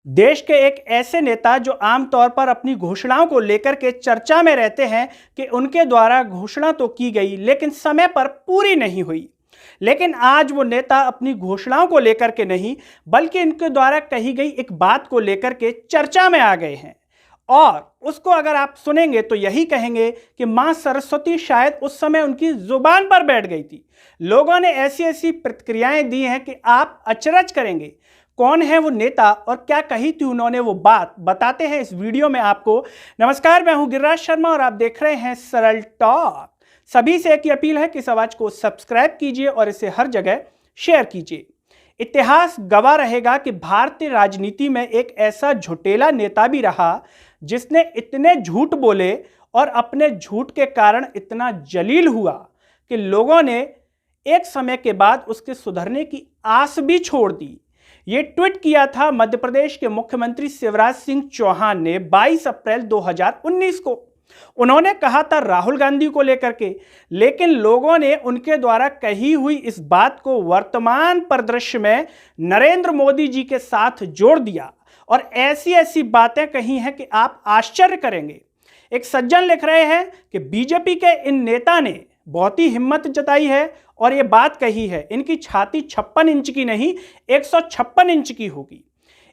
देश के एक ऐसे नेता जो आमतौर पर अपनी घोषणाओं को लेकर के चर्चा में रहते हैं कि उनके द्वारा घोषणा तो की गई लेकिन समय पर पूरी नहीं हुई। लेकिन आज वो नेता अपनी घोषणाओं को लेकर के नहीं बल्कि इनके द्वारा कही गई एक बात को लेकर के चर्चा में आ गए हैं और उसको अगर आप सुनेंगे तो यही कहेंगे कि मां सरस्वती शायद उस समय उनकी जुबान पर बैठ गई थी। लोगों ने ऐसी ऐसी प्रतिक्रियाएं दी हैं कि आप अचरज करेंगे। कौन है वो नेता और क्या कही थी उन्होंने वो बात, बताते हैं इस वीडियो में आपको। नमस्कार, मैं हूं गिरिराज शर्मा और आप देख रहे हैं सरल टॉक। सभी से एक ही अपील है कि इस आवाज को सब्सक्राइब कीजिए और इसे हर जगह शेयर कीजिए। इतिहास गवाह रहेगा कि भारतीय राजनीति में एक ऐसा झुटेला नेता भी रहा जिसने इतने झूठ बोले और अपने झूठ के कारण इतना जलील हुआ कि लोगों ने एक समय के बाद उसके सुधरने की आस भी छोड़ दी। ये ट्वीट किया था मध्य प्रदेश के मुख्यमंत्री शिवराज सिंह चौहान ने 22 अप्रैल 2019 को। उन्होंने कहा था राहुल गांधी को लेकर के, लेकिन लोगों ने उनके द्वारा कही हुई इस बात को वर्तमान परिदृश्य में नरेंद्र मोदी जी के साथ जोड़ दिया और ऐसी ऐसी बातें कही हैं कि आप आश्चर्य करेंगे। एक सज्जन लिख रहे हैं कि बीजेपी के इन नेता ने बहुत ही हिम्मत जताई है और ये बात कही है, इनकी छाती 56 इंच की नहीं 156 इंच की होगी।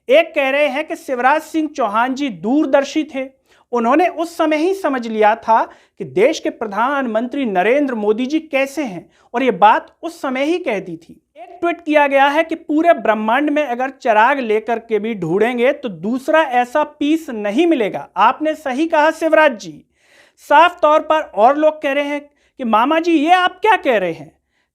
एक कह रहे हैं कि शिवराज सिंह चौहान जी दूरदर्शी थे, उन्होंने उस समय ही समझ लिया था कि देश के प्रधानमंत्री नरेंद्र मोदी जी कैसे हैं और ये बात उस समय ही कह दी थी। एक ट्वीट किया गया है कि पूरे ब्रह्मांड में अगर चिराग लेकर के भी ढूंढेंगे तो दूसरा ऐसा पीस नहीं मिलेगा। आपने सही कहा शिवराज जी। साफ तौर पर और लोग कह रहे हैं कि मामा जी ये आप क्या कह रहे हैं,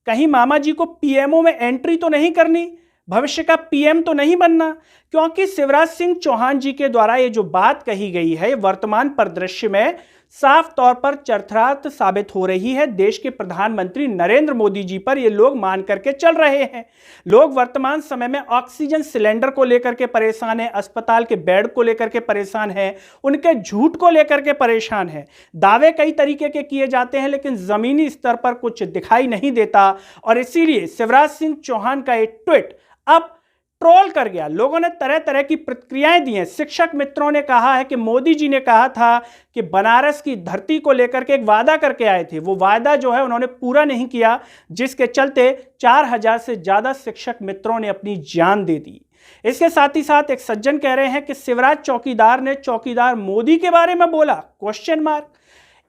कहीं मामा जी को पीएमओ में एंट्री तो नहीं करनी, भविष्य का पीएम तो नहीं बनना। क्योंकि शिवराज सिंह चौहान जी के द्वारा ये जो बात कही गई है वर्तमान परिदृश्य में साफ तौर पर चरितार्थ साबित हो रही है। देश के प्रधानमंत्री नरेंद्र मोदी जी पर ये लोग मान करके चल रहे हैं। लोग वर्तमान समय में ऑक्सीजन सिलेंडर को लेकर के परेशान है, अस्पताल के बेड को लेकर के परेशान है, उनके झूठ को लेकर के परेशान है। दावे कई तरीके के किए जाते हैं लेकिन जमीनी स्तर पर कुछ दिखाई नहीं देता और इसीलिए शिवराज सिंह चौहान का एक ट्वीट अब ट्रोल कर गया। लोगों ने तरह तरह की प्रतिक्रियाएं दी हैं। शिक्षक मित्रों ने कहा है कि मोदी जी ने कहा था कि बनारस की धरती को लेकर के एक वादा करके आए थे, वो वादा जो है उन्होंने पूरा नहीं किया, जिसके चलते 4000 से ज्यादा शिक्षक मित्रों ने अपनी जान दे दी। इसके साथ ही साथ एक सज्जन कह रहे हैं कि शिवराज चौकीदार ने चौकीदार मोदी के बारे में बोला, क्वेश्चन मार्क।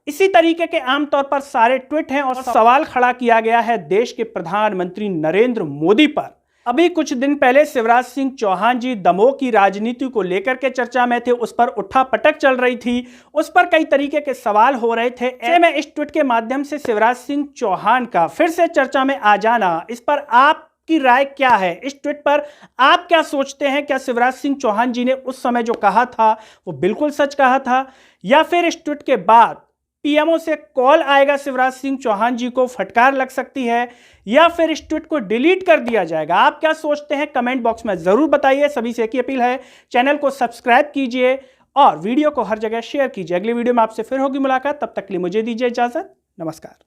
इसी तरीके के आमतौर पर सारे ट्वीट हैं और सवाल खड़ा किया गया है देश के प्रधानमंत्री नरेंद्र मोदी पर। अभी कुछ दिन पहले शिवराज सिंह चौहान जी दमोह की राजनीति को लेकर के चर्चा में थे, उस पर उठापटक चल रही थी, उस पर कई तरीके के सवाल हो रहे थे। ऐसे में इस ट्वीट के माध्यम से शिवराज सिंह चौहान का फिर से चर्चा में आ जाना, इस पर आपकी राय क्या है? इस ट्वीट पर आप क्या सोचते हैं? क्या शिवराज सिंह चौहान जी ने उस समय जो कहा था वो बिल्कुल सच कहा था, या फिर इस ट्वीट के बाद पीएमओ से कॉल आएगा, शिवराज सिंह चौहान जी को फटकार लग सकती है, या फिर इस ट्वीट को डिलीट कर दिया जाएगा? आप क्या सोचते हैं कमेंट बॉक्स में जरूर बताइए। सभी से एक ही अपील है, चैनल को सब्सक्राइब कीजिए और वीडियो को हर जगह शेयर कीजिए। अगली वीडियो में आपसे फिर होगी मुलाकात, तब तक के लिए मुझे दीजिए इजाजत। नमस्कार।